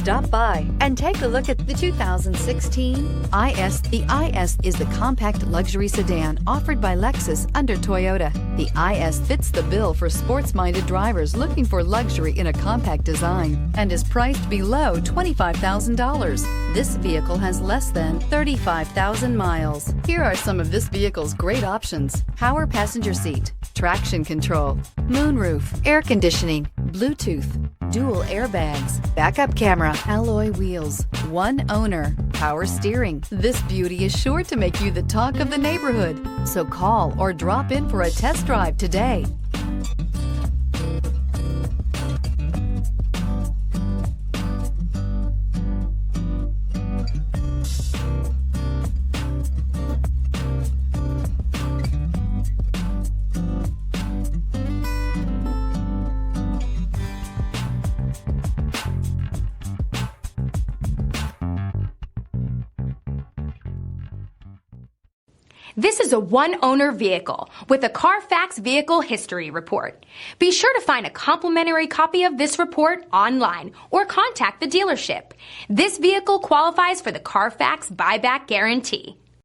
Stop by and take a look at the 2016 IS. The IS is the compact luxury sedan offered by Lexus under Toyota. The IS fits the bill for sports-minded drivers looking for luxury in a compact design and is priced below $25,000. This vehicle has less than 35,000 miles. Here are some of this vehicle's great options: power passenger seat, traction control, moonroof, air conditioning, Bluetooth, dual airbags, backup camera, alloy wheels, one owner, power steering. This beauty is sure to make you the talk of the neighborhood. So call or drop in for a test drive today. This is a one-owner vehicle with a CARFAX Vehicle History Report. Be sure to find a complimentary copy of this report online or contact the dealership. This vehicle qualifies for the CARFAX Buyback Guarantee.